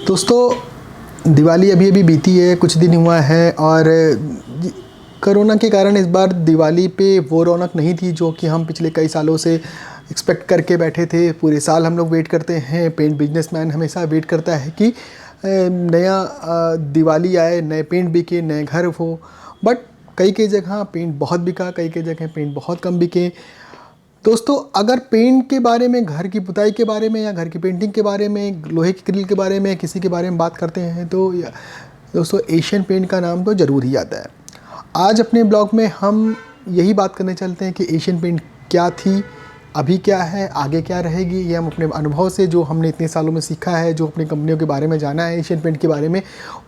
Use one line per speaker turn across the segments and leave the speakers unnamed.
दोस्तों, दिवाली अभी अभी बीती है, कुछ दिन हुआ है और कोरोना के कारण इस बार दिवाली पे वो रौनक नहीं थी जो कि हम पिछले कई सालों से एक्सपेक्ट करके बैठे थे। पूरे साल हम लोग वेट करते हैं, पेंट बिजनेसमैन हमेशा वेट करता है कि नया दिवाली आए, नए पेंट बिके, नए घर हो। बट कई कई जगह पेंट बहुत बिका, कई कई जगह पेंट बहुत कम बिके। दोस्तों, अगर पेंट के बारे में, घर की पुताई के बारे में या घर की पेंटिंग के बारे में, लोहे की ग्रिल के बारे में, किसी के बारे में बात करते हैं तो दोस्तों एशियन पेंट का नाम तो ज़रूर ही आता है। आज अपने ब्लॉग में हम यही बात करने चलते हैं कि एशियन पेंट क्या थी, अभी क्या है, आगे क्या रहेगी। ये हम अपने अनुभव से, जो हमने इतने सालों में सीखा है, जो अपनी कंपनियों के बारे में जाना है एशियन पेंट के बारे में,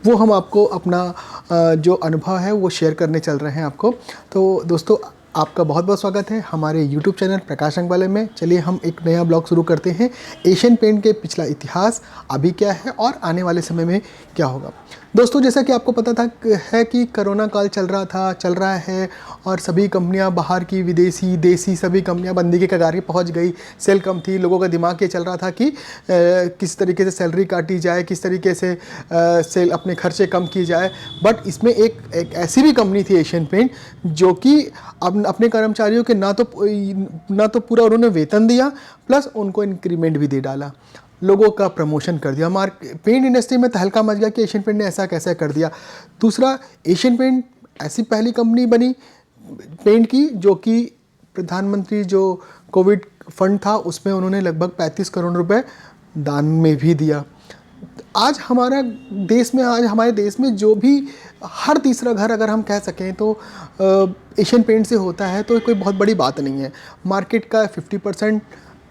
वो हम आपको अपना जो अनुभव है वो शेयर करने चल रहे हैं आपको। तो दोस्तों, आपका बहुत बहुत स्वागत है हमारे यूट्यूब चैनल प्रकाश रंगवाले में। चलिए हम एक नया ब्लॉग शुरू करते हैं। एशियन पेंट के पिछला इतिहास, अभी क्या है और आने वाले समय में क्या होगा। दोस्तों, जैसा कि आपको पता था है कि कोरोना काल चल रहा है और सभी कंपनियां बाहर की, विदेशी, देसी सभी कंपनियां बंदी के कगार पे पहुंच गई। सेल कम थी, लोगों का दिमाग ये चल रहा था कि किस तरीके से सैलरी काटी जाए, किस तरीके से सेल अपने खर्चे कम किए जाए। बट इसमें एक ऐसी भी कंपनी थी एशियन पेंट, जो कि अब अपने कर्मचारियों के ना तो पूरा उन्होंने वेतन दिया, प्लस उनको इंक्रीमेंट भी दे डाला, लोगों का प्रमोशन कर दिया। हमारे पेंट इंडस्ट्री में तहलका मच गया कि एशियन पेंट ने ऐसा कैसे कर दिया। दूसरा, एशियन पेंट ऐसी पहली कंपनी बनी पेंट की जो कि प्रधानमंत्री जो कोविड फंड था उसमें उन्होंने लगभग 35 करोड़ रुपए दान में भी दिया। आज हमारे देश में जो भी हर तीसरा घर, अगर हम कह सकें तो एशियन पेंट से होता है, तो कोई बहुत बड़ी बात नहीं है। मार्केट का 50%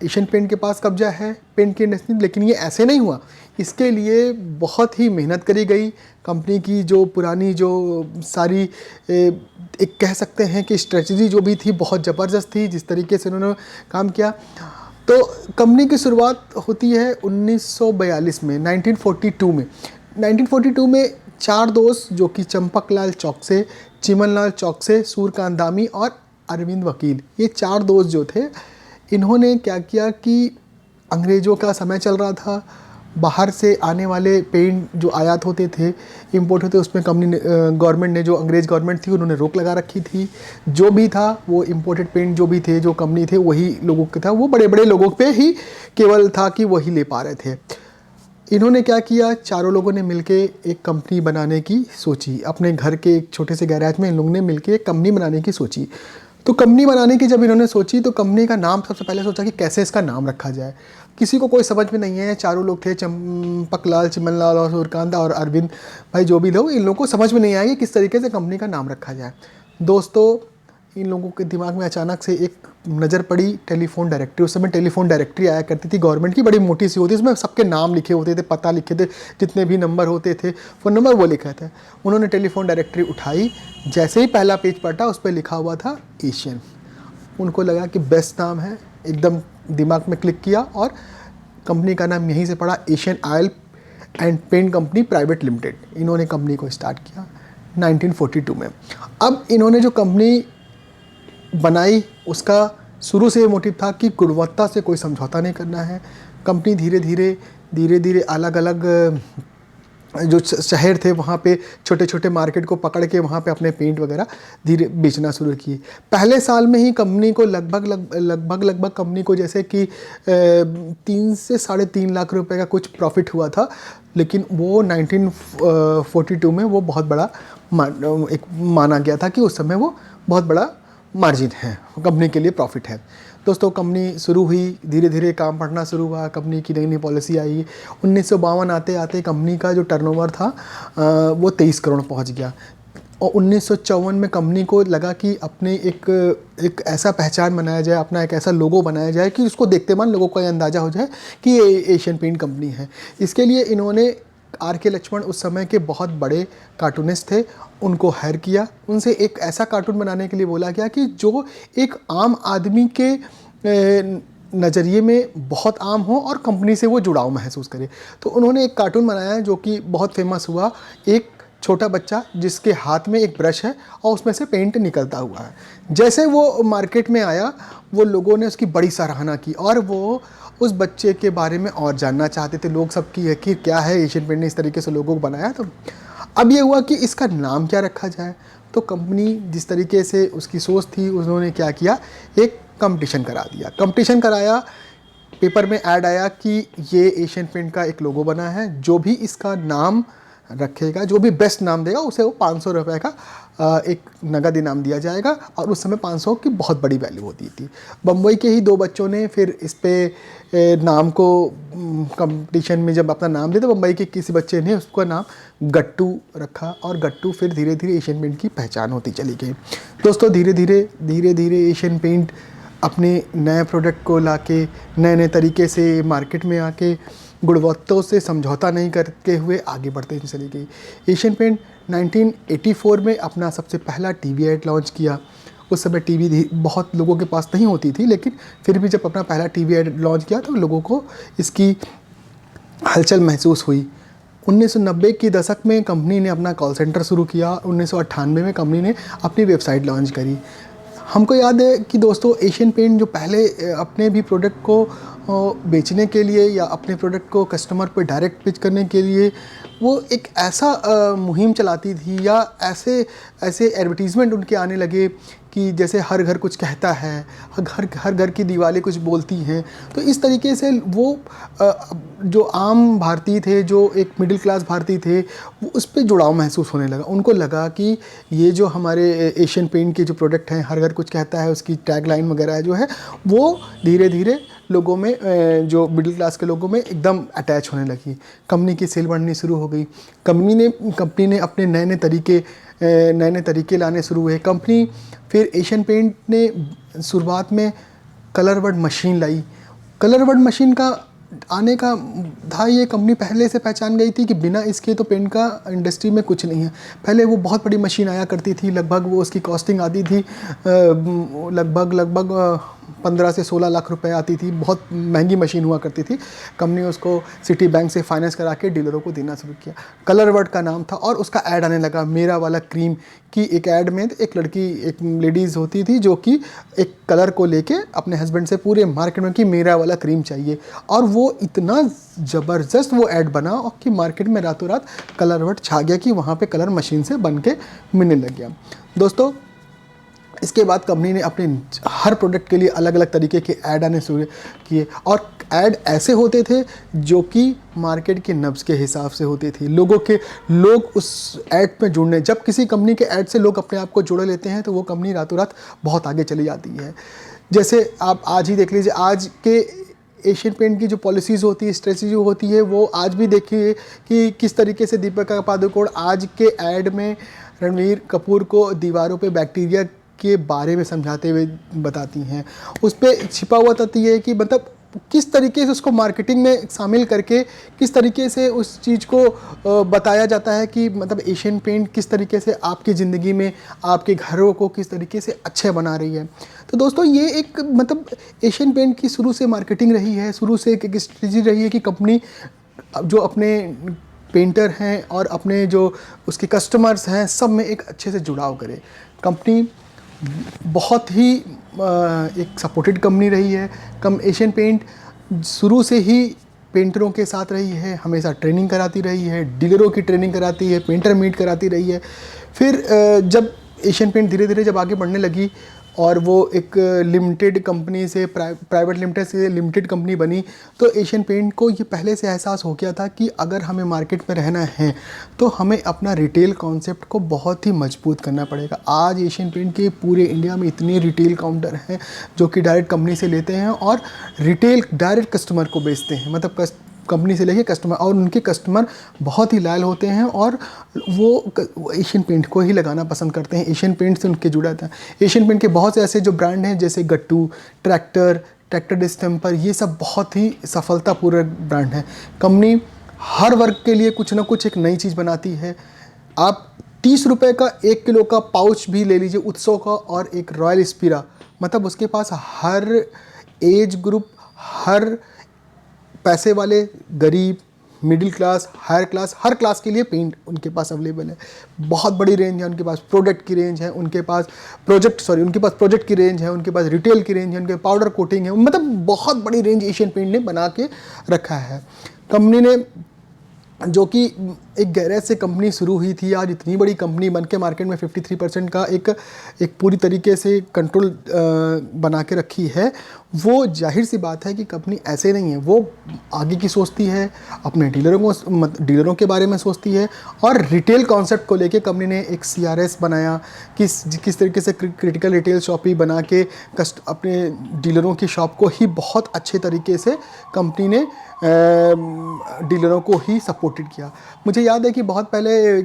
एशियन पेंट के पास कब्जा है, पेंट की इंडस्ट्री। लेकिन ये ऐसे नहीं हुआ, इसके लिए बहुत ही मेहनत करी गई। कंपनी की जो पुरानी जो सारी एक कह सकते हैं कि स्ट्रेटजी जो भी थी बहुत ज़बरदस्त थी, जिस तरीके से उन्होंने काम किया। तो कंपनी की शुरुआत होती है 1942 में, 1942 में चार दोस्त, जो कि चंपकलाल चौकसे, चिमनलाल चौकसे, सूर्यकांत दामी और अरविंद वकील, ये चार दोस्त जो थे, इन्होंने क्या किया कि अंग्रेज़ों का समय चल रहा था, बाहर से आने वाले पेंट जो आयात होते थे, इंपोर्ट होते, उसमें कंपनी गवर्नमेंट ने, जो अंग्रेज़ गवर्नमेंट थी, उन्होंने रोक लगा रखी थी। जो भी था वो इंपोर्टेड पेंट जो भी थे, जो कंपनी थे, वही लोगों के था, वो बड़े बड़े लोगों पे ही केवल था कि वही ले पा रहे थे। इन्होंने क्या किया, चारों लोगों ने मिलके एक कंपनी बनाने की सोची। अपने घर के एक छोटे से गैराज में इन लोगों ने मिलके एक कंपनी बनाने की सोची। तो कंपनी बनाने की जब इन्होंने सोची, तो कंपनी का नाम सबसे पहले सोचा कि कैसे इसका नाम रखा जाए। किसी को कोई समझ में नहीं है। चारों लोग थे, चंपकलाल, चिमनलाल और सूर्यकांत और अरविंद भाई, जो भी लोग, इन लोगों को समझ में नहीं आया कि किस तरीके से कंपनी का नाम रखा जाए। दोस्तों, इन लोगों के दिमाग में अचानक से एक नज़र पड़ी टेलीफोन डायरेक्टरी। उस समय टेलीफोन डायरेक्टरी आया करती थी गवर्नमेंट की, बड़ी मोटी सी होती, इसमें सबके नाम लिखे होते थे, पता लिखे थे, जितने भी नंबर होते थे, फ़ोन नंबर वो लिखा था। उन्होंने टेलीफोन डायरेक्टरी उठाई, जैसे ही पहला पेज पलटा उस पर लिखा हुआ था एशियन। उनको लगा कि बेस्ट नाम है, एकदम दिमाग में क्लिक किया और कंपनी का नाम यहीं से पड़ा, Asian oil and paint company private limited. इन्होंने कंपनी को स्टार्ट किया 1942 में। अब इन्होंने जो कंपनी बनाई, उसका शुरू से ये मोटिव था कि गुणवत्ता से कोई समझौता नहीं करना है। कंपनी धीरे धीरे अलग अलग जो शहर थे वहाँ पे छोटे छोटे मार्केट को पकड़ के वहाँ पे अपने पेंट वगैरह धीरे बेचना शुरू किए। पहले साल में ही कंपनी को लगभग कंपनी को जैसे कि 3 से 3.5 लाख रुपए का कुछ प्रॉफिट हुआ था। लेकिन वो 1942 में वो बहुत बड़ा माना गया था कि उस समय वो बहुत बड़ा मार्जिन है, कंपनी के लिए प्रॉफिट है। दोस्तों, कंपनी शुरू हुई, धीरे धीरे काम बढ़ना शुरू हुआ, कंपनी की नई नई पॉलिसी आई। 1952 आते आते कंपनी का जो टर्नओवर था वो 23 करोड़ पहुंच गया। और 1954 में कंपनी को लगा कि अपने एक ऐसा पहचान बनाया जाए, अपना एक ऐसा लोगो बनाया जाए कि उसको देखते मान लोगों को ये अंदाज़ा हो जाए कि ये एशियन पेंट कंपनी है। इसके लिए इन्होंने आर.के. लक्ष्मण, उस समय के बहुत बड़े कार्टूनिस्ट थे, उनको हायर किया। उनसे एक ऐसा कार्टून बनाने के लिए बोला गया कि जो एक आम आदमी के नज़रिए में बहुत आम हो और कंपनी से वो जुड़ाव महसूस करे। तो उन्होंने एक कार्टून बनाया जो कि बहुत फेमस हुआ। एक छोटा बच्चा जिसके हाथ में एक ब्रश है और उसमें से पेंट निकलता हुआ है। जैसे वो मार्केट में आया, वो लोगों ने उसकी बड़ी सराहना की और वो उस बच्चे के बारे में और जानना चाहते थे लोग सब कि आखिर क्या है एशियन पेंट ने इस तरीके से लोगों को बनाया। तो अब ये हुआ कि इसका नाम क्या रखा जाए। तो कंपनी जिस तरीके से उसकी सोच थी, उन्होंने क्या किया, एक कंपटीशन करा दिया। कंपटीशन कराया, पेपर में ऐड आया कि ये एशियन पेंट का एक लोगो बना है, जो भी इसका नाम रखेगा, जो भी बेस्ट नाम देगा उसे वो 500 रुपये का एक नगद इनाम दिया जाएगा। और उस समय 500 की बहुत बड़ी वैल्यू होती थी। बम्बई के ही 2 बच्चों ने फिर इस पे नाम को कंपटीशन में जब अपना नाम दिया, तो बम्बई के किसी बच्चे ने उसका नाम गट्टू रखा, और गट्टू फिर धीरे धीरे एशियन पेंट की पहचान होती चली गई। दोस्तों धीरे धीरे एशियन पेंट अपने नए प्रोडक्ट को लाके नए नए तरीके से मार्केट में आके गुणवत्ता से समझौता नहीं करते हुए आगे बढ़ते चली गई। एशियन पेंट 1984 में अपना सबसे पहला टीवी ऐड लॉन्च किया। उस समय टीवी बहुत लोगों के पास नहीं होती थी, लेकिन फिर भी जब अपना पहला टीवी ऐड लॉन्च किया तो लोगों को इसकी हलचल महसूस हुई। 1990 के दशक में कंपनी ने अपना कॉल सेंटर शुरू किया। 1998 में कंपनी ने अपनी वेबसाइट लॉन्च करी। हमको याद है कि दोस्तों एशियन पेंट जो पहले अपने भी प्रोडक्ट को बेचने के लिए या अपने प्रोडक्ट को कस्टमर पर डायरेक्ट पिच करने के लिए वो एक ऐसा मुहिम चलाती थी, या ऐसे एडवर्टीज़मेंट उनके आने लगे कि जैसे हर घर कुछ कहता है, हर घर की दीवारें कुछ बोलती हैं। तो इस तरीके से वो जो आम भारतीय थे, जो एक मिडिल क्लास भारतीय थे, वो उस पर जुड़ाव महसूस होने लगा। उनको लगा कि ये जो हमारे एशियन पेंट के जो प्रोडक्ट हैं, हर घर कुछ कहता है, उसकी टैगलाइन वगैरह जो है वो धीरे धीरे लोगों में, जो मिडिल क्लास के लोगों में एकदम अटैच होने लगी। कंपनी की सेल बढ़नी शुरू हो गई। कंपनी ने अपने नए नए तरीके लाने शुरू हुए। कंपनी फिर एशियन पेंट ने शुरुआत में कलर वर्ड मशीन लाई। कलर वर्ड मशीन का आने का था, ये कंपनी पहले से पहचान गई थी कि बिना इसके तो पेंट का इंडस्ट्री में कुछ नहीं है। पहले वो बहुत बड़ी मशीन आया करती थी, लगभग वो उसकी कॉस्टिंग आती थी लगभग 15 से 16 लाख रुपए आती थी। बहुत महंगी मशीन हुआ करती थी। कंपनी उसको सिटी बैंक से फाइनेंस करा के डीलरों को देना शुरू किया। कलर वर्ड का नाम था, और उसका ऐड आने लगा, मेरा वाला क्रीम की। एक ऐड में एक लड़की, एक लेडीज़ होती थी जो कि एक कलर को लेके अपने हस्बैंड से पूरे मार्केट में कि मेरा वाला क्रीम चाहिए, और वो इतना ज़बरदस्त वो ऐड बना और कि मार्केट में रातों रात कलर वर्ड छा गया कि वहाँ पे कलर मशीन से बन के मिलने लग गया। दोस्तों इसके बाद कंपनी ने अपने हर प्रोडक्ट के लिए अलग अलग तरीके के ऐड आने शुरू किए, और ऐड ऐसे होते थे जो कि मार्केट के नब्ज़ के हिसाब से होते थे। लोग उस ऐड में जुड़ने, जब किसी कंपनी के ऐड से लोग अपने आप को जोड़ लेते हैं तो वो कंपनी रातों रात बहुत आगे चली जाती है। जैसे आप आज ही देख लीजिए, आज के एशियन पेंट की जो पॉलिसीज़ होती है, स्ट्रेटजी होती है, वो आज भी देखिए कि किस तरीके से दीपिका पादुकोण आज के ऐड में रणवीर कपूर को दीवारों पे बैक्टीरिया के बारे में समझाते हुए बताती हैं। उस पर छिपा हुआ तथ्य ये है कि मतलब किस तरीके से उसको मार्केटिंग में शामिल करके किस तरीके से उस चीज़ को बताया जाता है कि मतलब एशियन पेंट किस तरीके से आपकी ज़िंदगी में, आपके घरों को किस तरीके से अच्छे बना रही है। तो दोस्तों ये एक मतलब एशियन पेंट की शुरू से मार्केटिंग रही है, शुरू से एक स्ट्रेटजी रही है कि कंपनी जो अपने पेंटर हैं और अपने जो उसके कस्टमर्स हैं सब में एक अच्छे से जुड़ाव करे। कंपनी बहुत ही एक सपोर्टेड कंपनी रही है। एशियन पेंट शुरू से ही पेंटरों के साथ रही है, हमेशा ट्रेनिंग कराती रही है, डीलरों की ट्रेनिंग कराती है, पेंटर मीट कराती रही है। फिर जब एशियन पेंट धीरे धीरे जब आगे बढ़ने लगी और वो एक लिमिटेड कंपनी से प्राइवेट लिमिटेड से लिमिटेड कंपनी बनी, तो एशियन पेंट को ये पहले से एहसास हो गया था कि अगर हमें मार्केट में रहना है तो हमें अपना रिटेल कॉन्सेप्ट को बहुत ही मजबूत करना पड़ेगा। आज एशियन पेंट के पूरे इंडिया में इतने रिटेल काउंटर हैं जो कि डायरेक्ट कंपनी से लेते हैं और रिटेल डायरेक्ट कस्टमर को बेचते हैं, मतलब कंपनी से लेके कस्टमर, और उनके कस्टमर बहुत ही लॉयल होते हैं और वो एशियन पेंट को ही लगाना पसंद करते हैं। एशियन पेंट से उनके जुड़ा था। एशियन पेंट के बहुत से ऐसे जो ब्रांड हैं जैसे गट्टू, ट्रैक्टर डिस्टेंपर, ये सब बहुत ही सफलतापूर्वक ब्रांड हैं। कंपनी हर वर्ग के लिए कुछ ना कुछ एक नई चीज़ बनाती है। आप 30 रुपये का 1 किलो का पाउच भी ले लीजिए उत्सव का, और एक रॉयल स्पीरा, मतलब उसके पास हर एज ग्रुप, हर पैसे वाले, गरीब, मिडिल क्लास, हायर क्लास, हर क्लास के लिए पेंट उनके पास अवेलेबल है। बहुत बड़ी रेंज है उनके पास, प्रोडक्ट की रेंज है उनके पास, उनके पास प्रोजेक्ट की रेंज है, उनके पास रिटेल की रेंज है, उनके पाउडर कोटिंग है, मतलब बहुत बड़ी रेंज एशियन पेंट ने बना के रखा है। कंपनी ने, जो कि एक गैरेज से कंपनी शुरू हुई थी, आज इतनी बड़ी कंपनी बन के मार्केट में 53% का एक पूरी तरीके से कंट्रोल बना के रखी है। वो जाहिर सी बात है कि कंपनी ऐसे नहीं है, वो आगे की सोचती है, अपने डीलरों के बारे में सोचती है, और रिटेल कॉन्सेप्ट को लेके कंपनी ने एक CRS बनाया, किस तरीके से क्रिटिकल रिटेल शॉप ही बना के अपने डीलरों की शॉप को ही बहुत अच्छे तरीके से कंपनी ने डीलरों को ही सपोर्टेड किया। मुझे याद है कि बहुत पहले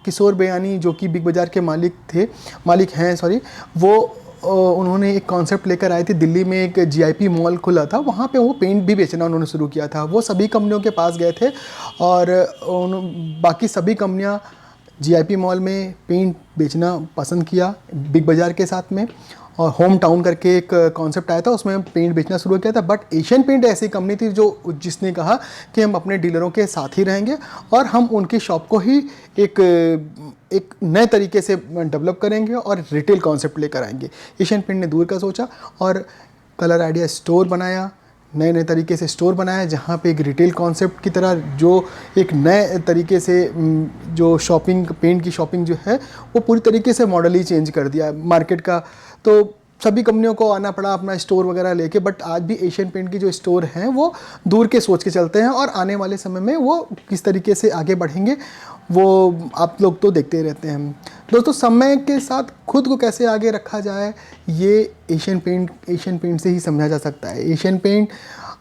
किशोर बयानी, जो कि बिग बाज़ार के मालिक हैं, वो उन्होंने एक कॉन्सेप्ट लेकर आए थे। दिल्ली में एक GIP मॉल खुला था, वहाँ पे वो पेंट भी बेचना उन्होंने शुरू किया था। वो सभी कंपनियों के पास गए थे और बाकी सभी कंपनियाँ GIP मॉल में पेंट बेचना पसंद किया बिग बाज़ार के साथ में, और होम टाउन करके एक कॉन्सेप्ट आया था, उसमें पेंट बेचना शुरू किया था। बट एशियन पेंट ऐसी कंपनी थी जिसने कहा कि हम अपने डीलरों के साथ ही रहेंगे और हम उनकी शॉप को ही एक नए तरीके से डेवलप करेंगे और रिटेल कॉन्सेप्ट लेकर आएंगे। एशियन पेंट ने दूर का सोचा और कलर आइडिया स्टोर बनाया, नए तरीके से स्टोर बनाया, जहाँ पे एक रिटेल कॉन्सेप्ट की तरह जो एक नए तरीके से जो पेंट की शॉपिंग जो है वो पूरी तरीके से मॉडल ही चेंज कर दिया मार्केट का। तो सभी कंपनियों को आना पड़ा अपना स्टोर वगैरह लेके, बट आज भी एशियन पेंट की जो स्टोर हैं वो दूर के सोच के चलते हैं, और आने वाले समय में वो किस तरीके से आगे बढ़ेंगे वो आप लोग तो देखते ही रहते हैं। दोस्तों, समय के साथ खुद को कैसे आगे रखा जाए, ये एशियन पेंट से ही समझा जा सकता है। एशियन पेंट,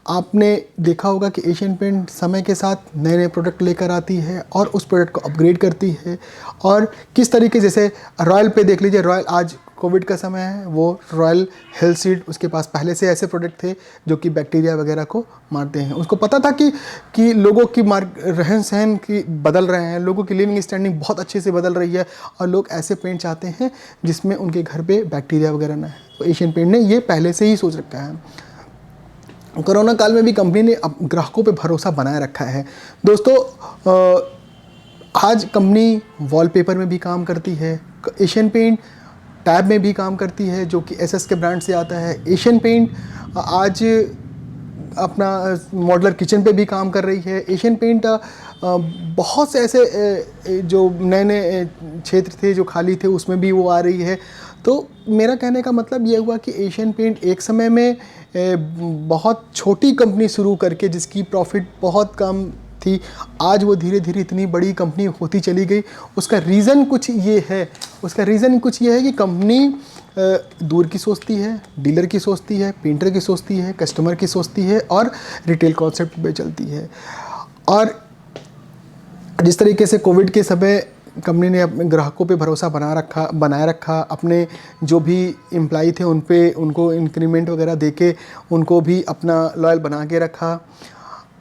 आपने देखा होगा कि एशियन पेंट समय के साथ नए नए प्रोडक्ट लेकर आती है और उस प्रोडक्ट को अपग्रेड करती है, और किस तरीके, जैसे रॉयल पे देख लीजिए, रॉयल आज कोविड का समय है, वो रॉयल हेल्थ सीड, उसके पास पहले से ऐसे प्रोडक्ट थे जो कि बैक्टीरिया वगैरह को मारते हैं। उसको पता था कि लोगों की रहन सहन की बदल रहे हैं, लोगों की लिविंग स्टैंडिंग बहुत अच्छे से बदल रही है, और लोग ऐसे पेंट चाहते हैं जिसमें उनके घर पे बैक्टीरिया वगैरह ना है। तो एशियन पेंट ने ये पहले से ही सोच रखा है। कोरोना काल में भी कंपनी ने ग्राहकों पे भरोसा बनाए रखा है। दोस्तों, आज कंपनी वॉलपेपर में भी काम करती है, एशियन पेंट टैब में भी काम करती है जो कि SS के ब्रांड से आता है। एशियन पेंट आज अपना मॉडुलर किचन पे भी काम कर रही है। एशियन पेंट बहुत से ऐसे जो नए नए क्षेत्र थे जो खाली थे उसमें भी वो आ रही है। तो मेरा कहने का मतलब ये हुआ कि एशियन पेंट एक समय में बहुत छोटी कंपनी शुरू करके जिसकी प्रॉफिट बहुत कम थी, आज वो धीरे धीरे इतनी बड़ी कंपनी होती चली गई। उसका रीज़न कुछ ये है कि कंपनी दूर की सोचती है, डीलर की सोचती है, पेंटर की सोचती है, कस्टमर की सोचती है, और रिटेल कॉन्सेप्ट पे चलती है। और जिस तरीके से कोविड के समय कंपनी ने अपने ग्राहकों पे भरोसा बनाए रखा, अपने जो भी एम्प्लॉय थे उनको इंक्रीमेंट वगैरह देके उनको भी अपना लॉयल बना के रखा।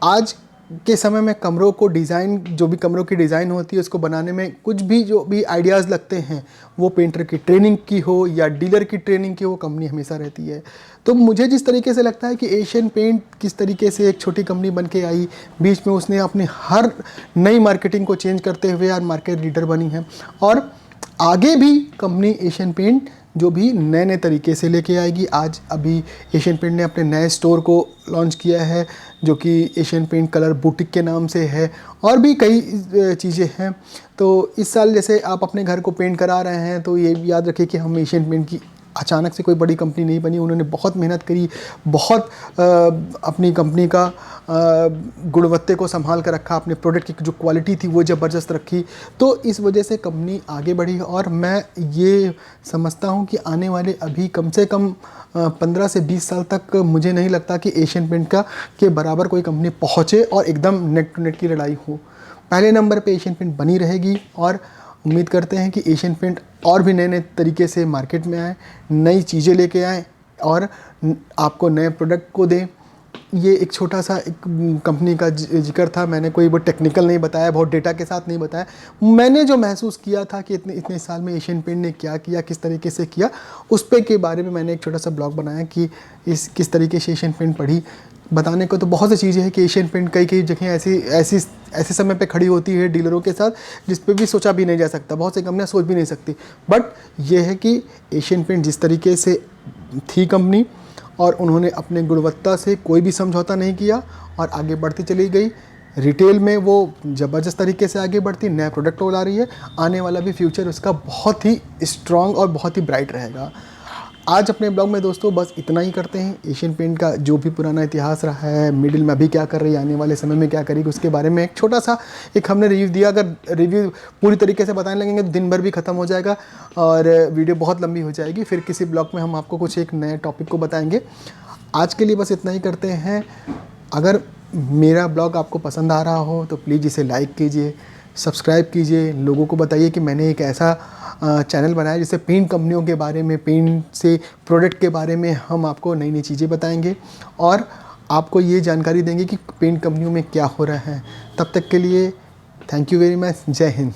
आज के समय में कमरों को डिज़ाइन, जो भी कमरों की डिज़ाइन होती है उसको बनाने में कुछ भी जो भी आइडियाज़ लगते हैं, वो पेंटर की ट्रेनिंग की हो या डीलर की ट्रेनिंग की हो, कंपनी हमेशा रहती है। तो मुझे जिस तरीके से लगता है कि एशियन पेंट किस तरीके से एक छोटी कंपनी बन के आई, बीच में उसने अपनी हर नई मार्केटिंग को चेंज करते हुए आज मार्केट लीडर बनी है, और आगे भी कंपनी एशियन पेंट जो भी नए नए तरीके से लेके आएगी। आज अभी एशियन पेंट ने अपने नए स्टोर को लॉन्च किया है जो कि एशियन पेंट कलर बुटीक के नाम से है, और भी कई चीज़ें हैं। तो इस साल जैसे आप अपने घर को पेंट करा रहे हैं तो ये याद रखिए कि हम एशियन पेंट की अचानक से कोई बड़ी कंपनी नहीं बनी, उन्होंने बहुत मेहनत करी, बहुत अपनी कंपनी का गुणवत्ता को संभाल कर रखा, अपने प्रोडक्ट की जो क्वालिटी थी वो ज़बरदस्त रखी। तो इस वजह से कंपनी आगे बढ़ी, और मैं ये समझता हूँ कि आने वाले अभी कम से कम 15 से 20 साल तक मुझे नहीं लगता कि एशियन पेंट के बराबर कोई कंपनी पहुँचे और एकदम नेक टू नेक की लड़ाई हो। पहले नंबर पे एशियन पेंट बनी रहेगी, और उम्मीद करते हैं कि एशियन पेंट और भी नए नए तरीके से मार्केट में आए, नई चीज़ें लेके आए और आपको नए प्रोडक्ट को दें, ये एक छोटा सा एक कंपनी का जिक्र था, मैंने कोई वो टेक्निकल नहीं बताया, बहुत डेटा के साथ नहीं बताया। मैंने जो महसूस किया था कि इतने इतने साल में एशियन पेंट ने क्या किया, किस तरीके से किया, उस पे के बारे में मैंने एक छोटा सा ब्लॉग बनाया कि इस किस तरीके से एशियन पेंट पढ़ी। बताने को तो बहुत सी चीज़ें हैं कि एशियन पेंट कई कई जगह ऐसी ऐसी ऐसे समय पे खड़ी होती है डीलरों के साथ जिस पे भी सोचा भी नहीं जा सकता, बहुत सी कंपनियां सोच भी नहीं सकती। बट ये है कि एशियन पेंट जिस तरीके से थी कंपनी, और उन्होंने अपने गुणवत्ता से कोई भी समझौता नहीं किया और आगे बढ़ती चली गई। रिटेल में वो ज़बरदस्त तरीके से आगे बढ़ती, नया प्रोडक्ट वो ला रही है। आने वाला भी फ्यूचर उसका बहुत ही स्ट्रॉन्ग और बहुत ही ब्राइट रहेगा। आज अपने ब्लॉग में दोस्तों बस इतना ही करते हैं। एशियन पेंट का जो भी पुराना इतिहास रहा है, मिडिल में अभी क्या कर रही है, आने वाले समय में क्या करेगी, उसके बारे में एक छोटा सा एक हमने रिव्यू दिया। अगर रिव्यू पूरी तरीके से बताने लगेंगे तो दिन भर भी ख़त्म हो जाएगा और वीडियो बहुत लंबी हो जाएगी। फिर किसी ब्लॉग में हम आपको कुछ एक नए टॉपिक को बताएंगे। आज के लिए बस इतना ही करते हैं। अगर मेरा ब्लॉग आपको पसंद आ रहा हो तो प्लीज़ इसे लाइक कीजिए, सब्सक्राइब कीजिए, लोगों को बताइए कि मैंने एक ऐसा चैनल बनाया जिससे पेंट कंपनियों के बारे में, पेंट से प्रोडक्ट के बारे में हम आपको नई नई चीज़ें बताएंगे और आपको ये जानकारी देंगे कि पेंट कंपनियों में क्या हो रहा है। तब तक के लिए थैंक यू वेरी मच। जय हिंद।